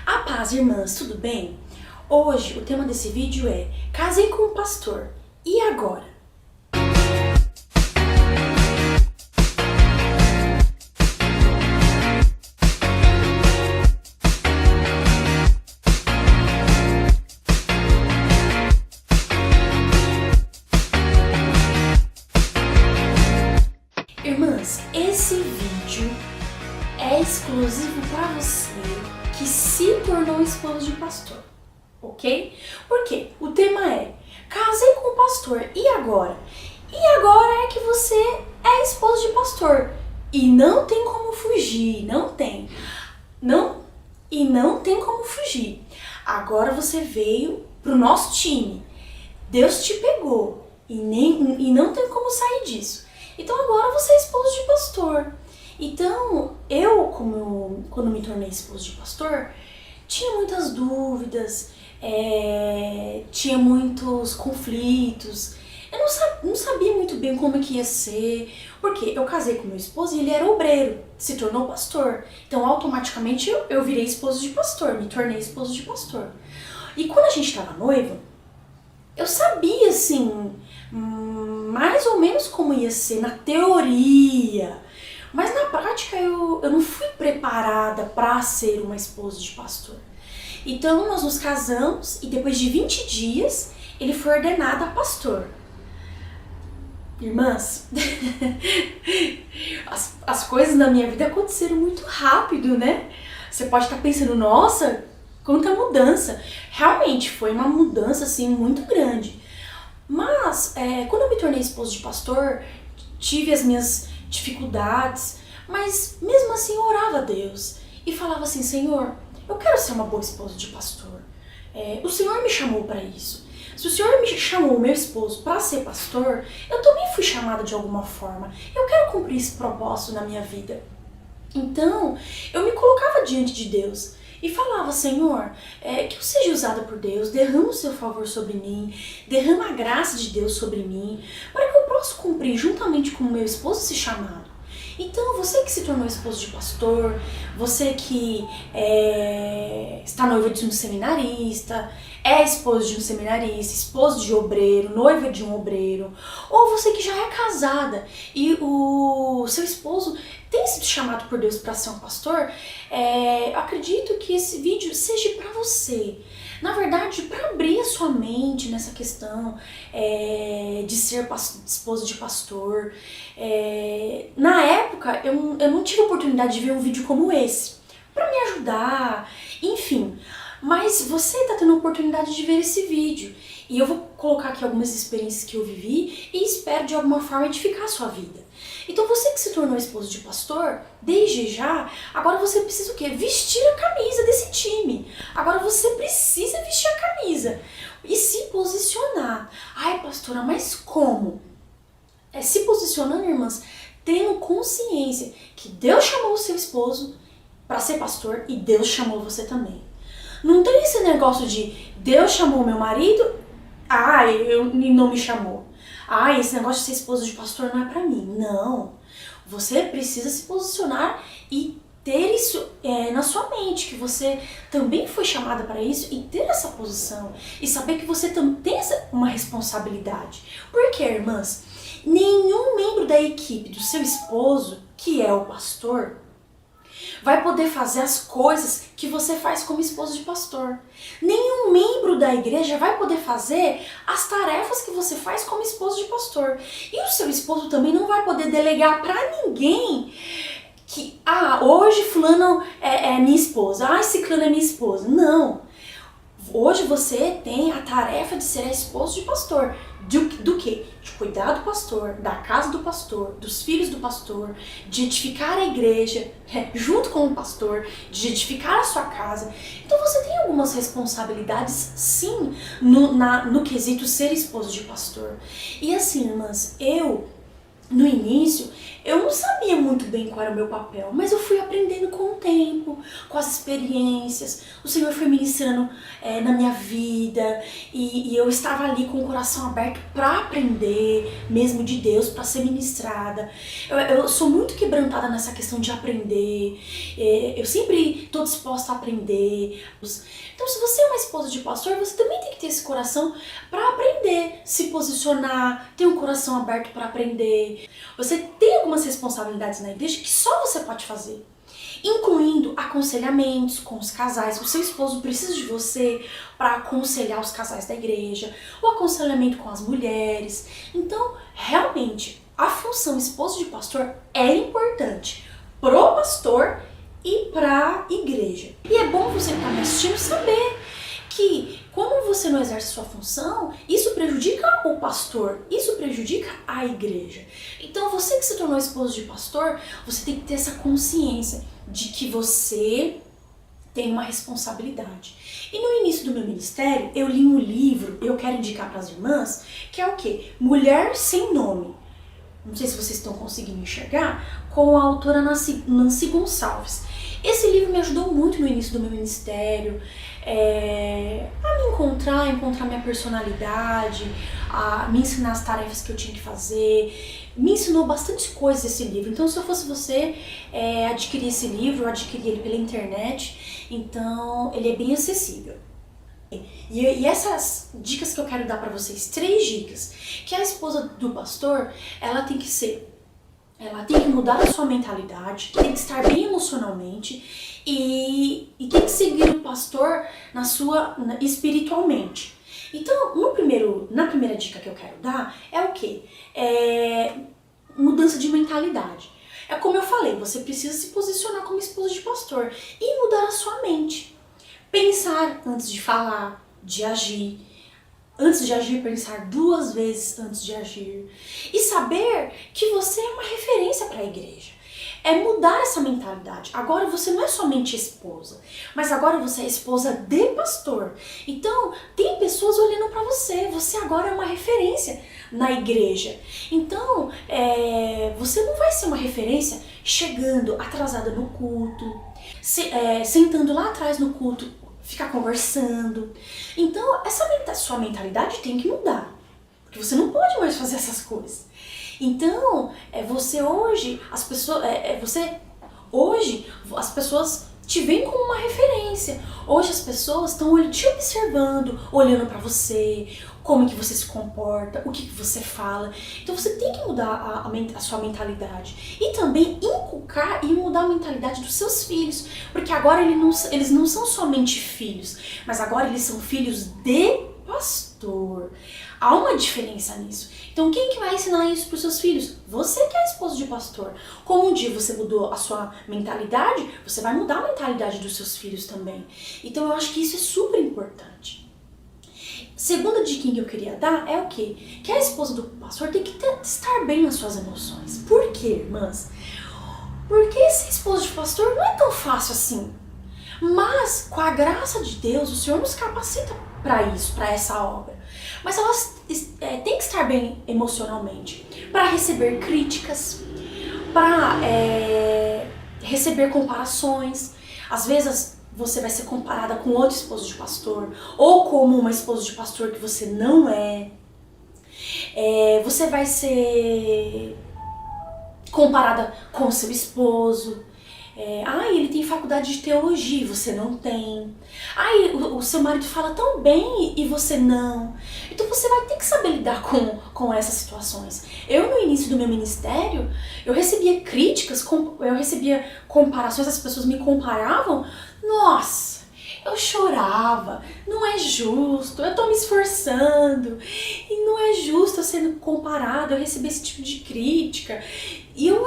A paz, irmãs, tudo bem? Hoje o tema desse vídeo é Casei com um pastor, e agora? Irmãs, esse vídeo é exclusivo para você que se tornou esposo de pastor, ok? Por quê? O tema é casei com o pastor, e agora? E agora é que você é esposo de pastor e não tem como fugir, não tem como fugir. Agora você veio pro nosso time, Deus te pegou e não tem como sair disso. Então agora você é esposo de pastor. Então, quando me tornei esposo de pastor, tinha muitas dúvidas, tinha muitos conflitos. Eu não sabia muito bem como que ia ser, porque eu casei com meu esposo e ele era obreiro, se tornou pastor. Então, automaticamente, eu virei esposo de pastor, me tornei esposo de pastor. E quando a gente estava noivo, eu sabia, assim, mais ou menos como ia ser na teoria. Mas na prática eu não fui preparada para ser uma esposa de pastor. Então nós nos casamos e depois de 20 dias ele foi ordenado a pastor. Irmãs, as coisas na minha vida aconteceram muito rápido, né? Você pode estar pensando, nossa, quanta mudança. Realmente foi uma mudança assim muito grande. Mas quando eu me tornei esposa de pastor, tive as minhas dificuldades, mas mesmo assim eu orava a Deus e falava assim: Senhor, eu quero ser uma boa esposa de pastor. O Senhor me chamou para isso. Se o Senhor me chamou, meu esposo, para ser pastor, eu também fui chamada de alguma forma. Eu quero cumprir esse propósito na minha vida. Então, eu me colocava diante de Deus e falava: Senhor, que eu seja usada por Deus, derrama o seu favor sobre mim, derrama a graça de Deus sobre mim, para que eu possa cumprir juntamente com o meu esposo esse chamado. Então, você que se tornou esposo de pastor, você que está noiva de um seminarista, é esposo de um seminarista, esposo de obreiro, noiva de um obreiro, ou você que já é casada e o seu esposo tem sido chamado por Deus para ser um pastor, eu acredito que esse vídeo seja para você. Na verdade, para abrir a sua mente nessa questão de ser esposa de pastor. Na época, eu não tive a oportunidade de ver um vídeo como esse, para me ajudar, enfim. Mas você está tendo a oportunidade de ver esse vídeo. E eu vou colocar aqui algumas experiências que eu vivi e espero de alguma forma edificar a sua vida. Então você que se tornou esposo de pastor, desde já, agora você precisa o quê? Vestir a camisa desse time. Agora você precisa vestir a camisa e se posicionar. Ai, pastora, mas como? Se posicionando, irmãs, tendo consciência que Deus chamou o seu esposo para ser pastor e Deus chamou você também. Não tem esse negócio de Deus chamou meu marido, e não me chamou. Esse negócio de ser esposa de pastor não é pra mim. Não. Você precisa se posicionar e ter isso na sua mente, que você também foi chamada para isso e ter essa posição. E saber que você também tem uma responsabilidade. Porque, irmãs, nenhum membro da equipe do seu esposo, que é o pastor, vai poder fazer as coisas que você faz como esposo de pastor. Nenhum membro da igreja vai poder fazer as tarefas que você faz como esposo de pastor. E o seu esposo também não vai poder delegar para ninguém que, hoje fulano é minha esposa, ciclano é minha esposa. Não. Hoje você tem a tarefa de ser esposo de pastor. Do quê? De cuidar do pastor, da casa do pastor, dos filhos do pastor, de edificar a igreja junto com o pastor, de edificar a sua casa. Então você tem algumas responsabilidades, sim, no quesito ser esposo de pastor. E assim, irmãs, eu No início, eu não sabia muito bem qual era o meu papel, mas eu fui aprendendo com o tempo, com as experiências. O Senhor foi ministrando na minha vida e eu estava ali com o coração aberto para aprender, mesmo de Deus, para ser ministrada. Eu sou muito quebrantada nessa questão de aprender, eu sempre estou disposta a aprender. Então, se você é uma esposa de pastor, você também tem que ter esse coração para aprender, se posicionar, ter um coração aberto para aprender. Você tem algumas responsabilidades na igreja que só você pode fazer, incluindo aconselhamentos com os casais. O seu esposo precisa de você para aconselhar os casais da igreja, o aconselhamento com as mulheres. Então, realmente, a função esposo de pastor é importante pro pastor e para a igreja. E é bom você que está me assistindo saber que quando você não exerce sua função, isso prejudica o pastor, isso prejudica a igreja. Então você que se tornou esposo de pastor, você tem que ter essa consciência de que você tem uma responsabilidade. E no início do meu ministério, eu li um livro, eu quero indicar para as irmãs, que é o quê? Mulher Sem Nome. Não sei se vocês estão conseguindo enxergar, com a autora Nancy Gonçalves. Esse livro me ajudou muito no início do meu ministério, a me encontrar minha personalidade, a me ensinar as tarefas que eu tinha que fazer. Me ensinou bastante coisas esse livro. Então, se eu fosse você, adquirir esse livro, eu adquiri ele pela internet, então ele é bem acessível. E essas dicas que eu quero dar pra vocês, 3 dicas, que a esposa do pastor, ela tem que mudar a sua mentalidade, tem que estar bem emocionalmente e tem que seguir o pastor espiritualmente. Então, na primeira dica que eu quero dar é o quê? Mudança de mentalidade. É como eu falei, você precisa se posicionar como esposa de pastor e mudar a sua mente. Pensar antes de falar, de agir. Antes de agir, pensar 2 vezes antes de agir. E saber que você é uma referência para a igreja. É mudar essa mentalidade. Agora você não é somente esposa, mas agora você é esposa de pastor. Então, tem pessoas olhando para você. Você agora é uma referência na igreja. Então, você não vai ser uma referência chegando atrasada no culto, sentando lá atrás no culto, ficar conversando. Então, essa sua mentalidade tem que mudar. Porque você não pode mais fazer essas coisas. Então, as pessoas te veem como uma referência. Hoje as pessoas estão te observando, olhando pra você, como que você se comporta, o que você fala. Então você tem que mudar a sua mentalidade. E também inculcar e mudar a mentalidade dos seus filhos. Porque agora eles não são somente filhos, mas agora eles são filhos de pastor. Há uma diferença nisso. Então quem que vai ensinar isso para os seus filhos? Você que é esposo de pastor. Como um dia você mudou a sua mentalidade, você vai mudar a mentalidade dos seus filhos também. Então eu acho que isso é super importante. Segunda dica que eu queria dar é o quê? Que a esposa do pastor tem que estar bem nas suas emoções. Por quê, irmãs? Porque ser esposo de pastor não é tão fácil assim. Mas, com a graça de Deus, o Senhor nos capacita para isso, para essa obra. Mas elas têm que estar bem emocionalmente, para receber críticas, para receber comparações. Às vezes você vai ser comparada com outro esposo de pastor, ou como uma esposa de pastor que você não é. Você vai ser comparada com seu esposo. Ele tem faculdade de teologia e você não tem. O seu marido fala tão bem e você não. Então você vai ter que saber lidar com essas situações. Eu, no início do meu ministério, eu recebia críticas, eu recebia comparações, as pessoas me comparavam. Nossa, eu chorava. Não é justo, eu tô me esforçando. E não é justo eu sendo comparada, eu receber esse tipo de crítica. E eu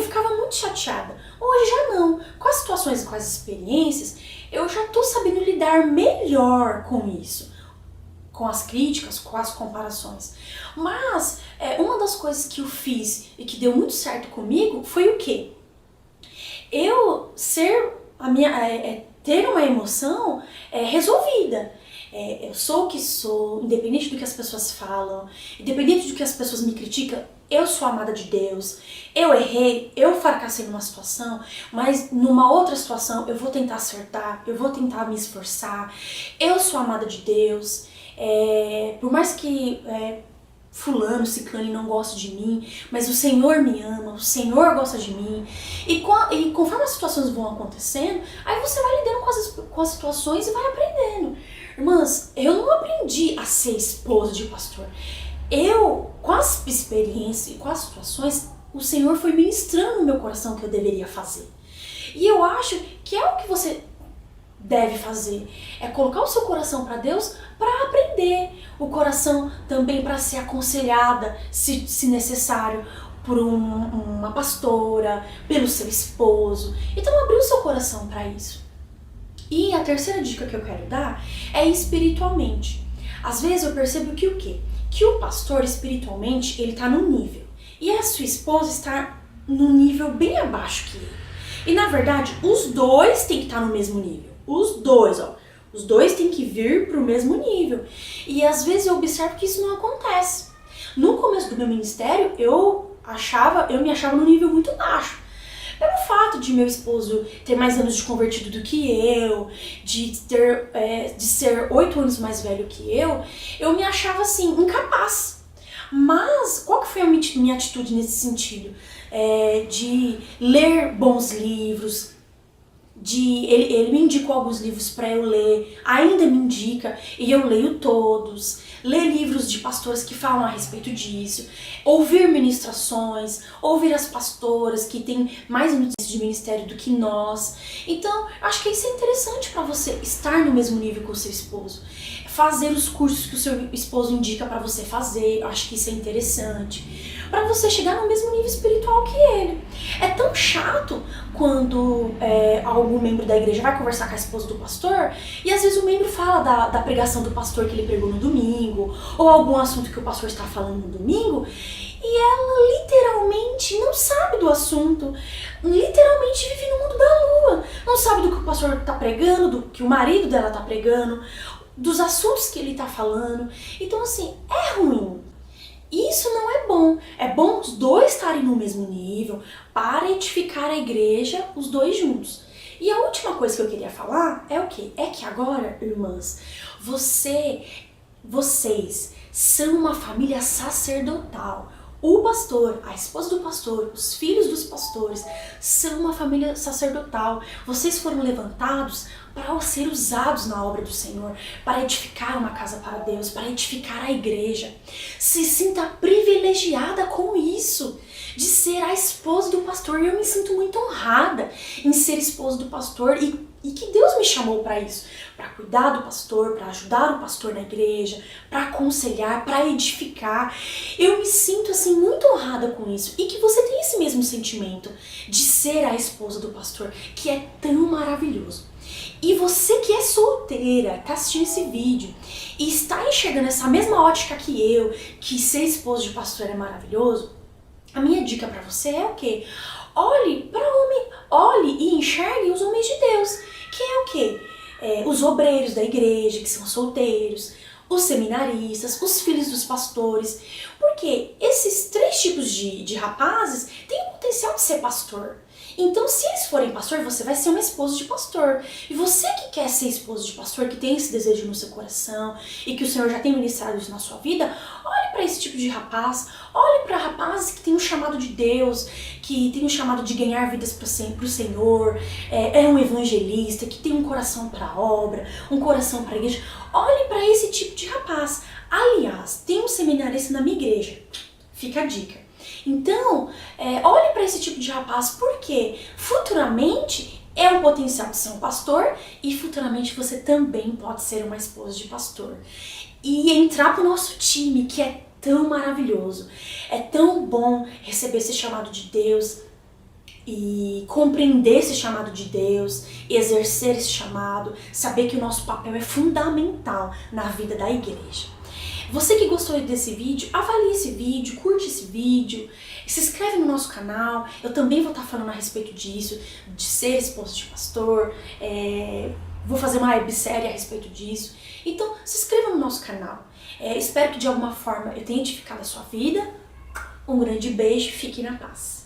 ficava muito chateada. Hoje já não. Com as situações e com as experiências, eu já tô sabendo lidar melhor com isso. Com as críticas, com as comparações. Mas, uma das coisas que eu fiz e que deu muito certo comigo foi o quê? Eu ter uma emoção resolvida. Eu sou o que sou, independente do que as pessoas falam, independente do que as pessoas me criticam, eu sou amada de Deus, eu errei, eu fracassei numa situação, mas numa outra situação eu vou tentar acertar, eu vou tentar me esforçar, eu sou amada de Deus, por mais que fulano, ciclano não gosta de mim, mas o Senhor me ama, o Senhor gosta de mim, e conforme as situações vão acontecendo, aí você vai lidando com as situações e vai aprendendo. Irmãs, eu não aprendi a ser esposa de pastor. Com as experiências e com as situações, o Senhor foi ministrando no meu coração o que eu deveria fazer. E eu acho que é o que você deve fazer. É colocar o seu coração para Deus para aprender. O coração também para ser aconselhada, se necessário, por uma pastora, pelo seu esposo. Então abrir o seu coração para isso. E a terceira dica que eu quero dar é espiritualmente. Às vezes eu percebo que o quê? Que o pastor espiritualmente, ele está num nível. E a sua esposa está num nível bem abaixo que ele. E na verdade, os dois têm que estar no mesmo nível. Os dois, ó. Os dois têm que vir para o mesmo nível. E às vezes eu observo que isso não acontece. No começo do meu ministério, eu me achava num nível muito baixo. Pelo fato de meu esposo ter mais anos de convertido do que eu, de ser 8 anos mais velho que eu me achava assim, incapaz. Mas qual que foi a minha atitude nesse sentido? De ler bons livros, ele me indicou alguns livros para eu ler, ainda me indica, e eu leio todos. Ler livros de pastores que falam a respeito disso, ouvir ministrações, ouvir as pastoras que têm mais anos de ministério do que nós. Então, acho que isso é interessante para você estar no mesmo nível com o seu esposo. Fazer os cursos que o seu esposo indica para você fazer, acho que isso é interessante. Para você chegar no mesmo nível espiritual que ele. É tão chato quando algum membro da igreja vai conversar com a esposa do pastor e às vezes o membro fala da pregação do pastor que ele pregou no domingo ou algum assunto que o pastor está falando no domingo e ela literalmente não sabe do assunto, literalmente vive no mundo da lua, não sabe do que o pastor está pregando, do que o marido dela está pregando, dos assuntos que ele está falando. Então assim, é ruim. Isso não é bom. É bom os dois estarem no mesmo nível para edificar a igreja, os dois juntos. E a última coisa que eu queria falar é o quê? É que agora, irmãs, vocês são uma família sacerdotal. O pastor, a esposa do pastor, os filhos dos pastores são uma família sacerdotal. Vocês foram levantados para ser usados na obra do Senhor, para edificar uma casa para Deus, para edificar a igreja. Se sinta privilegiada com isso, de ser a esposa do pastor. E eu me sinto muito honrada em ser esposa do pastor e que Deus me chamou para isso, para cuidar do pastor, para ajudar o pastor na igreja, para aconselhar, para edificar. Eu me sinto assim muito honrada com isso e que você tem esse mesmo sentimento de ser a esposa do pastor, que é tão maravilhoso. E você que é solteira, está assistindo esse vídeo e está enxergando essa mesma ótica que eu, que ser esposa de pastor é maravilhoso, a minha dica para você é o quê? Olhe e enxergue os homens de Deus, que é o quê? Os obreiros da igreja, que são solteiros, os seminaristas, os filhos dos pastores, porque esses 3 tipos de rapazes têm o potencial de ser pastor. Então, se eles forem pastor, você vai ser uma esposa de pastor. E você que quer ser esposa de pastor, que tem esse desejo no seu coração e que o Senhor já tem ministrado isso na sua vida, olhe para esse tipo de rapaz, olhe para rapazes que têm um chamado de Deus, que tem um chamado de ganhar vidas para o Senhor, é um evangelista, que tem um coração para a obra, um coração para a igreja. Olhe para esse tipo de rapaz. Aliás, tem um seminarista na minha igreja. Fica a dica. Então, olhe para esse tipo de rapaz, porque futuramente é um potencial de ser um pastor e futuramente você também pode ser uma esposa de pastor. E entrar pro nosso time, que é tão maravilhoso. É tão bom receber esse chamado de Deus e compreender esse chamado de Deus, exercer esse chamado, saber que o nosso papel é fundamental na vida da igreja. Você que gostou desse vídeo, avalie esse vídeo, curte esse vídeo, se inscreve no nosso canal. Eu também vou estar falando a respeito disso, de ser esposa de pastor, vou fazer uma websérie a respeito disso. Então, se inscreva no nosso canal. Espero que de alguma forma eu tenha edificado a sua vida. Um grande beijo, fique na paz.